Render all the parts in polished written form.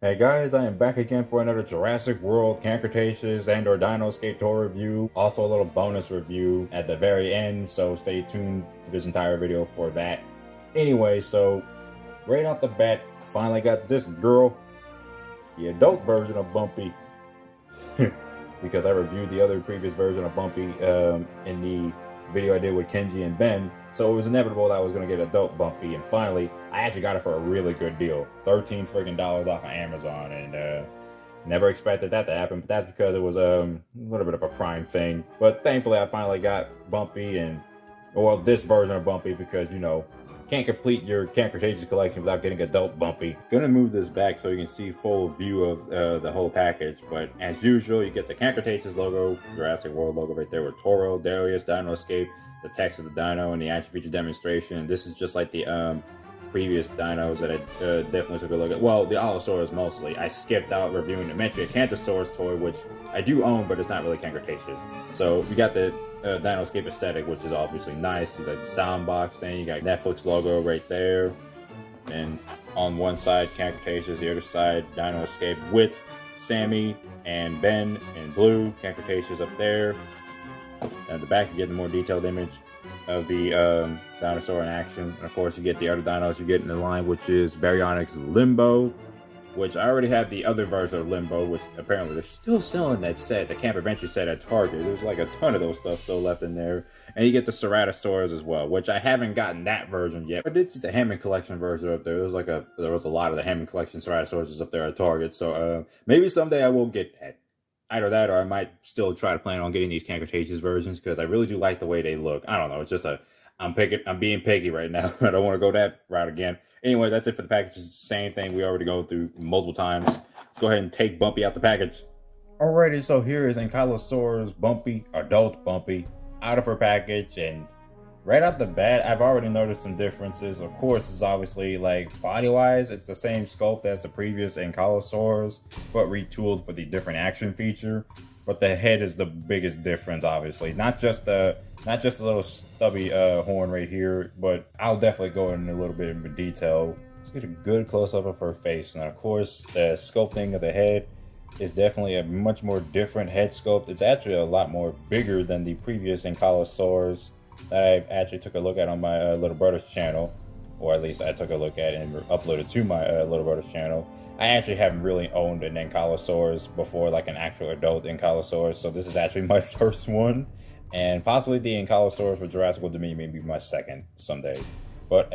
Hey guys, I am back again for another Jurassic World, Camp Cretaceous, and/or Dinoscape tour review. Also a little bonus review at the very end, so stay tuned to this entire video for that. Anyway, so right off the bat, finally got this girl, the adult version of Bumpy, because I reviewed the other previous version of Bumpy in the video I did with Kenji and Ben, so it was inevitable that I was going to get adult Bumpy, and finally, I actually got it for a really good deal. $13 freaking off of Amazon, and never expected that to happen, but that's because it was a little bit of a Prime thing. But thankfully, I finally got Bumpy, and, well, this version of Bumpy, because, you know, can't complete your Camp Cretaceous collection without getting adult Bumpy. Gonna move this back so you can see full view of the whole package, but as usual, you get the Camp Cretaceous logo, Jurassic World logo right there with Toro, Darius, Dinoscape, the text of the dino, and the action feature demonstration. This is just like the previous dinos that I definitely took a look at. Well, the Allosaurus mostly. I skipped out reviewing the Metriacanthosaurus toy, which I do own, but it's not really Camp Cretaceous. So we got the Dinoscape aesthetic, which is obviously nice. You got the sound box thing, you got Netflix logo right there, and on one side Camp Cretaceous, the other side Dinoscape with Sammy and Ben in blue, Camp Cretaceous up there. At the back you get the more detailed image of the dinosaur in action, and of course you get the other dinos you get in the line, which is Baryonyx Limbo, which I already have the other version of Limbo, which apparently they're still selling that set, the Camp Adventure set at Target. There's like a ton of those stuff still left in there. And you get the Ceratosaurus as well, which I haven't gotten that version yet. I did see the Hammond Collection version up there. There was a lot of the Hammond Collection Ceratosaurus up there at Target. So maybe someday I will get that. Either that, or I might still try to plan on getting these Camp Cretaceous versions, because I really do like the way they look. I don't know, it's just I'm being picky right now. I don't want to go that route again. Anyway, that's it for the package. It's the same thing we already go through multiple times. Let's go ahead and take Bumpy out the package. Alrighty, so here is Ankylosaurus Bumpy, adult Bumpy, out of her package, and right off the bat, I've already noticed some differences. Of course, it's obviously, like, body-wise, it's the same sculpt as the previous Ankylosaurus, but retooled for the different action feature. But the head is the biggest difference, obviously. Not just a little stubby horn right here, but I'll definitely go in a little bit more detail. Let's get a good close-up of her face. And of course, the sculpting of the head is definitely a much more different head sculpt. It's actually a lot more bigger than the previous Ankylosaurus that I actually took a look at on my little brother's channel, or at least I took a look at and uploaded to my little brother's channel. I actually haven't really owned an Ankylosaurus before, like an actual adult Ankylosaurus, so this is actually my first one, and possibly the Ankylosaurus for Jurassic World Dominion may be my second someday. But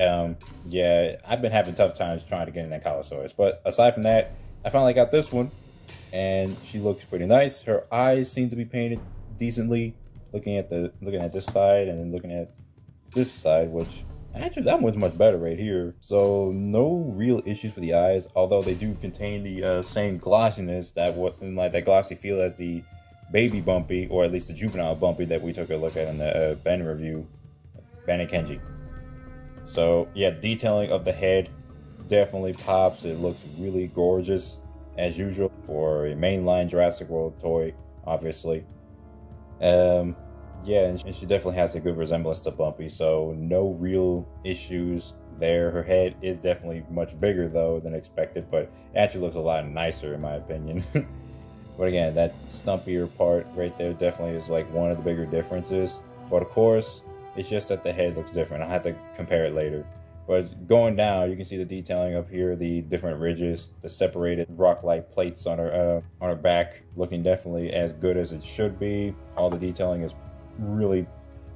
yeah, I've been having tough times trying to get an Ankylosaurus, but aside from that, I finally got this one, and she looks pretty nice. Her eyes seem to be painted decently. Looking at this side and then looking at this side, which actually that one's much better right here. So no real issues with the eyes, although they do contain the same glossiness that glossy feel as the baby Bumpy, or at least the juvenile Bumpy that we took a look at in the Ben review, Ben and Kenji. So yeah, detailing of the head definitely pops. It looks really gorgeous as usual for a mainline Jurassic World toy, obviously. Yeah, and she definitely has a good resemblance to Bumpy, so no real issues there. Her head is definitely much bigger though than expected, but it actually looks a lot nicer in my opinion. But again, that stumpier part right there definitely is like one of the bigger differences. But of course, it's just that the head looks different. I'll have to compare it later. But going down, you can see the detailing up here, the different ridges, the separated rock-like plates on her back, looking definitely as good as it should be. All the detailing is really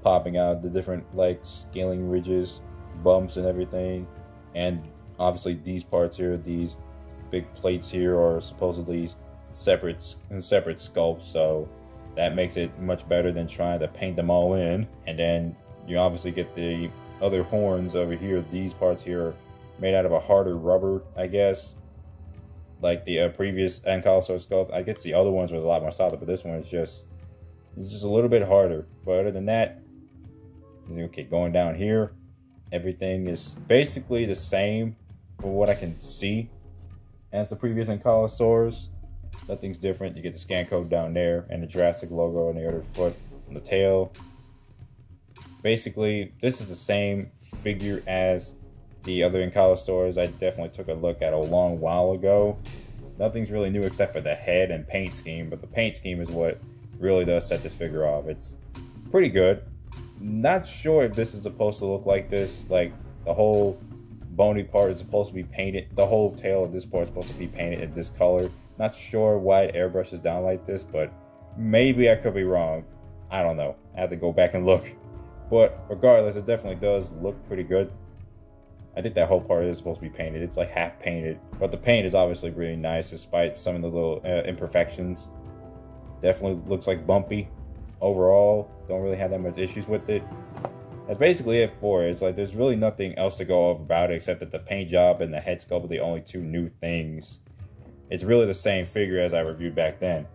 popping out, the different like scaling ridges, bumps and everything. And obviously these parts here, these big plates here, are supposedly separate sculpts, so that makes it much better than trying to paint them all in. And then you obviously get the other horns over here. These parts here are made out of a harder rubber, I guess, like the previous Ankylosaurus sculpt. I guess the other ones was a lot more solid, but this one is just a little bit harder. But other than that, okay, going down here, everything is basically the same from what I can see as the previous Ankylosaurus. Nothing's different. You get the scan code down there and the Jurassic logo on the other foot on the tail. Basically, this is the same figure as the other Ankylosaurs I definitely took a look at a long while ago. Nothing's really new except for the head and paint scheme, but the paint scheme is what really does set this figure off. It's pretty good. Not sure if this is supposed to look like this, like the whole bony part is supposed to be painted, the whole tail of this part is supposed to be painted in this color. Not sure why it airbrushes down like this, but maybe I could be wrong. I don't know. I have to go back and look. But regardless, it definitely does look pretty good. I think that whole part is supposed to be painted. It's like half painted, but the paint is obviously really nice despite some of the little imperfections. Definitely looks like Bumpy. Overall, don't really have that much issues with it. That's basically it for it. It's like there's really nothing else to go over about it except that the paint job and the head sculpt are the only two new things. It's really the same figure as I reviewed back then.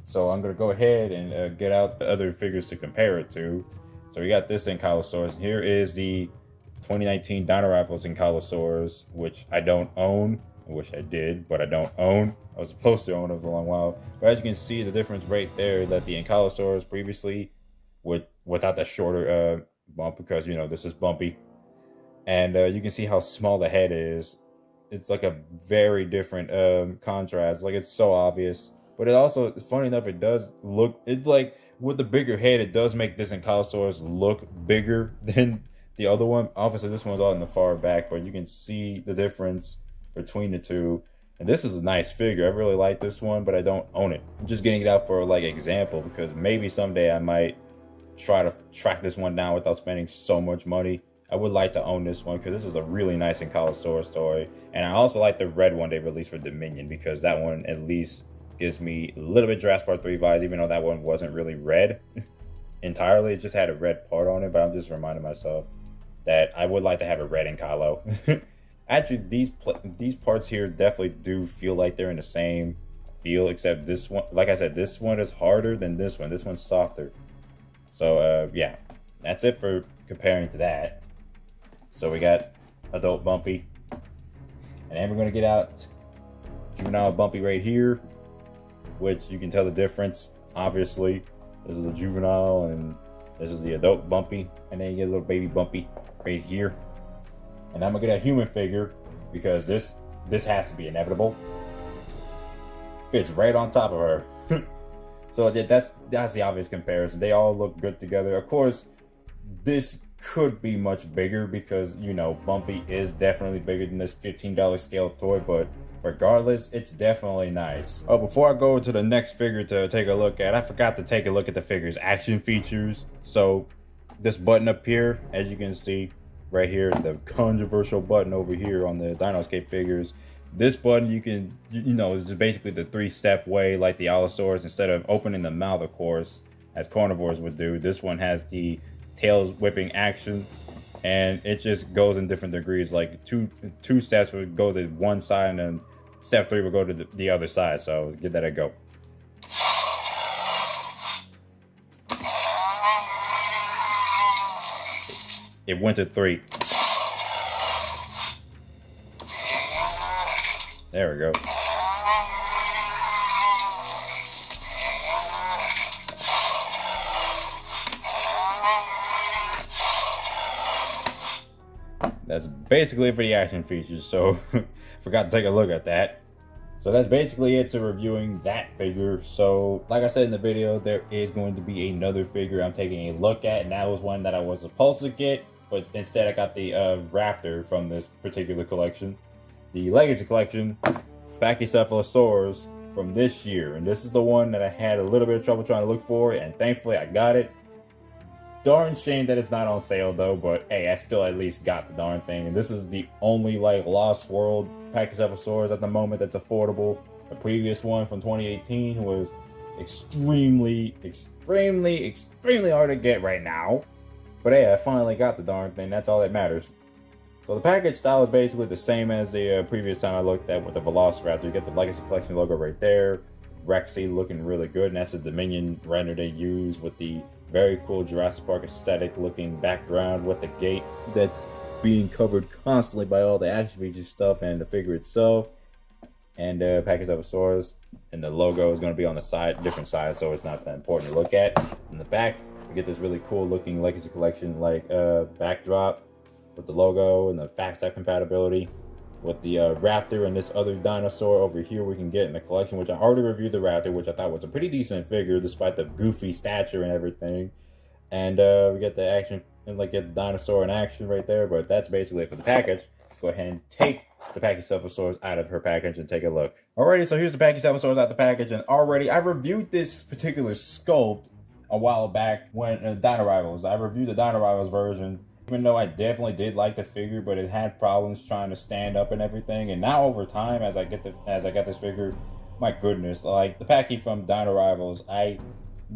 So I'm going to go ahead and get out the other figures to compare it to. So we got this Ankylosaurus. Here is the 2019 Dino Rifles Ankylosaurus, which I don't own. I wish I did, but I don't own. I was supposed to own it for a long while. But as you can see, the difference right there, that the Ankylosaurus previously, without that shorter bump, because, you know, this is Bumpy. And you can see how small the head is. It's like a very different contrast. Like, it's so obvious. But it also, funny enough, it does look, it's like, with the bigger head, it does make this Ankylosaurus look bigger than the other one. Obviously, this one's all in the far back, but you can see the difference between the two. And this is a nice figure. I really like this one, but I don't own it. I'm just getting it out for, like, example, because maybe someday I might try to track this one down without spending so much money. I would like to own this one because this is a really nice Ankylosaurus toy. And I also like the red one they released for Dominion, because that one at least gives me a little bit Jurassic Park 3 vibes, even though that one wasn't really red entirely. It just had a red part on it, but I'm just reminding myself that I would like to have a red Ankylo. Actually, these parts here definitely do feel like they're in the same feel, except this one, like I said, this one is harder than this one. This one's softer. So, yeah, that's it for comparing to that. So we got adult Bumpy. And then we're going to get out juvenile Bumpy right here, which you can tell the difference. Obviously, this is a juvenile and this is the adult Bumpy. And then you get a little baby Bumpy right here. And I'm gonna get a human figure because this has to be inevitable. Fits right on top of her. So that's the obvious comparison. They all look good together. Of course, this could be much bigger because, you know, Bumpy is definitely bigger than this $15 scale toy, but regardless, it's definitely nice. Oh, before I go to the next figure to take a look at, I forgot to take a look at the figure's action features. So this button up here, as you can see right here, the controversial button over here on the Dinoscape figures, this button you know, is basically the 3-step way like the Allosaurus. Instead of opening the mouth, of course, as carnivores would do, this one has the tail whipping action, and it just goes in different degrees. Like two steps would go to one side, and then step 3 would go to the other side. So give that a go. It went to 3. There we go. That's basically it for the action features, so forgot to take a look at that. So that's basically it to reviewing that figure. So like I said in the video, there is going to be another figure I'm taking a look at, and that was one that I was supposed to get, but instead I got the Raptor from this particular collection. The Legacy Collection, Pachycephalosaurus from this year. And this is the one that I had a little bit of trouble trying to look for, and thankfully I got it. Darn shame that it's not on sale though, but hey, I still at least got the darn thing. And this is the only like Lost World Pachycephalosaurus at the moment that's affordable. The previous one from 2018 was extremely hard to get right now. But hey, I finally got the darn thing. That's all that matters. So the package style is basically the same as the previous time I looked at with the Velociraptor. You get the Legacy Collection logo right there. Rexy looking really good, and that's the Dominion render they use with the very cool Jurassic Park aesthetic looking background with the gate that's being covered constantly by all the action features stuff and the figure itself. And Pachycephalosaurus, and the logo is going to be on the side, different sides, so it's not that important to look at. In the back, we get this really cool looking Legacy Collection like backdrop with the logo and the FAST compatibility with the raptor and this other dinosaur over here we can get in the collection, which I already reviewed the raptor, which I thought was a pretty decent figure despite the goofy stature and everything. And we get the action, and like get the dinosaur in action right there, but that's basically it for the package. Let's go ahead and take the Pachycephalosaurus out of her package and take a look. Alrighty, so here's the Pachycephalosaurus out the package, and already I reviewed this particular sculpt a while back when Dino Rivals. I reviewed the Dino Rivals version, even though I definitely did like the figure, but it had problems trying to stand up and everything. And now over time, as I got this figure, my goodness, like the Pachy from Dino Rivals, I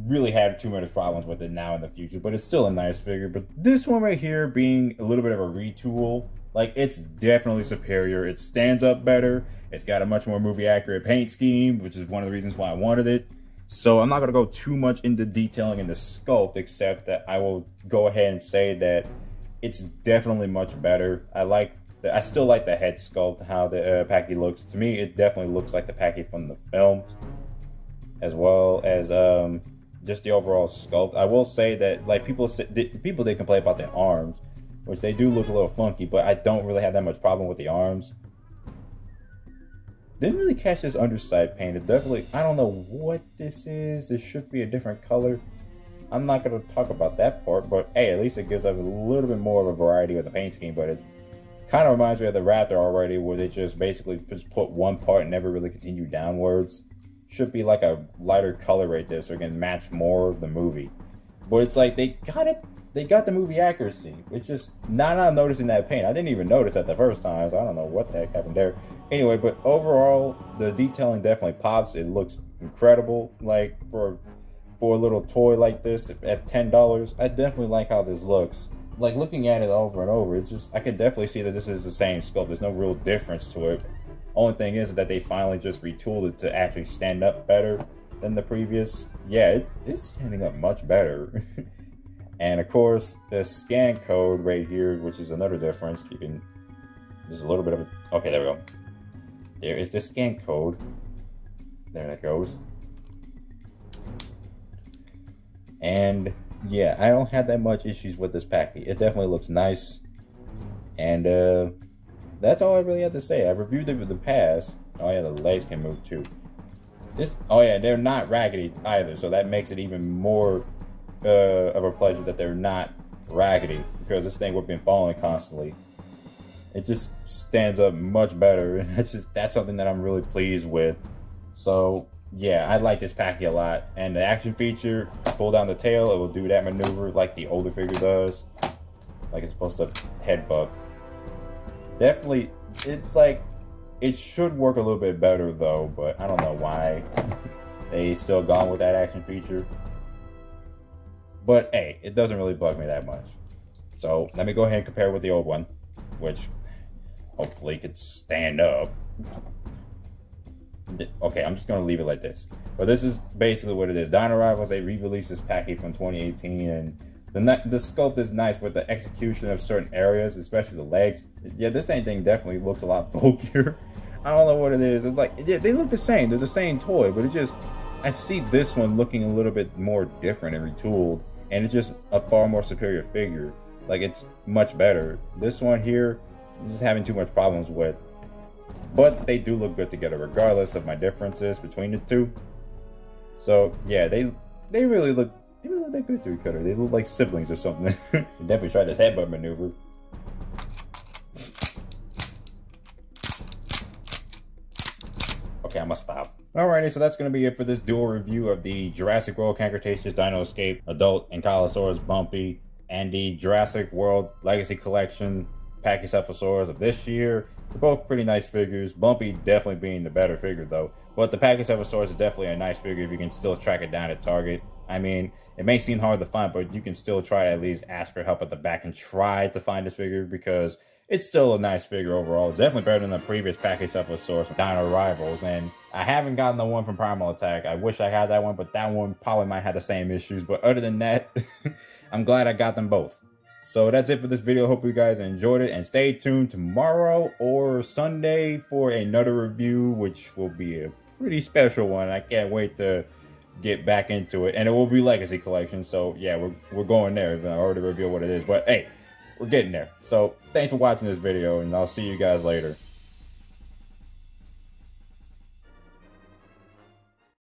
really have too many problems with it now in the future, but it's still a nice figure. But this one right here being a little bit of a retool, like it's definitely superior. It stands up better. It's got a much more movie accurate paint scheme, which is one of the reasons why I wanted it. So I'm not going to go too much into detailing in the sculpt, except that I will go ahead and say that it's definitely much better. I still like the head sculpt, how the Pachy looks. To me, it definitely looks like the Pachy from the films, as well as just the overall sculpt. I will say that like people did complain about the arms, which they do look a little funky, but I don't really have that much problem with the arms. Didn't really catch this underside paint. It definitely, I don't know what this is. This should be a different color. I'm not going to talk about that part, but hey, at least it gives us a little bit more of a variety with the paint scheme. But it kind of reminds me of the Raptor already, where they just basically just put one part and never really continue downwards. Should be like a lighter color right there, so it can match more of the movie. But it's like they got the movie accuracy. It's just not noticing that paint. I didn't even notice that the first time, so I don't know what the heck happened there. Anyway, but overall, the detailing definitely pops. It looks incredible. Like for a little toy like this at $10, I definitely like how this looks. Like looking at it over and over, it's just, I can definitely see that this is the same sculpt. There's no real difference to it. Only thing is that they finally just retooled it to actually stand up better than the previous. Yeah, it's standing up much better. And of course, the scan code right here, which is another difference. You can, there's a little bit of a, okay, there we go. There is the scan code. There that goes. And yeah, I don't have that much issues with this Pachy. It definitely looks nice. And that's all I really have to say. I reviewed it in the past. Oh yeah, the legs can move too. Oh yeah, they're not raggedy either, so that makes it even more of a pleasure that they're not raggedy, because this thing would have been falling constantly. It just stands up much better, and that's something that I'm really pleased with. So yeah, I like this Pachy a lot. And the action feature, pull down the tail, it will do that maneuver like the older figure does, like it's supposed to headbutt. Definitely, it's like, it should work a little bit better though, but I don't know why they still gone with that action feature. But hey, it doesn't really bug me that much. So let me go ahead and compare with the old one, which hopefully could stand up. Okay, I'm just gonna leave it like this. But this is basically what it is. Dino Rivals, they re-released this Pachy from 2018, and the sculpt is nice, but the execution of certain areas, especially the legs, yeah, this thing definitely looks a lot bulkier. I don't know what it is. It's like, yeah, they look the same. They're the same toy, but it just, I see this one looking a little bit more different and retooled, and it's just a far more superior figure. Like, it's much better. This one here, just having too much problems with. But they do look good together, regardless of my differences between the two. So yeah, they really look that good to each other. They look like siblings or something. Definitely try this headbutt maneuver. Okay, I'm gonna stop. Alrighty, so that's gonna be it for this dual review of the Jurassic World Camp Cretaceous Dino Escape Adult Ankylosaurus Bumpy and the Jurassic World Legacy Collection Pachycephalosaurus of this year. They're both pretty nice figures. Bumpy definitely being the better figure though. But the Pachycephalosaurus is definitely a nice figure if you can still track it down at Target. I mean, it may seem hard to find, but you can still try to at least ask for help at the back and try to find this figure, because it's still a nice figure overall. It's definitely better than the previous Pachycephalosaurus from Dino Rivals. And I haven't gotten the one from Primal Attack. I wish I had that one, but that one probably might have the same issues. But other than that, I'm glad I got them both. So that's it for this video. Hope you guys enjoyed it, and stay tuned tomorrow or Sunday for another review, which will be a pretty special one. I can't wait to get back into it, and it will be Legacy Collection. So yeah, we're going there. I already revealed what it is, but hey, we're getting there. So thanks for watching this video, and I'll see you guys later.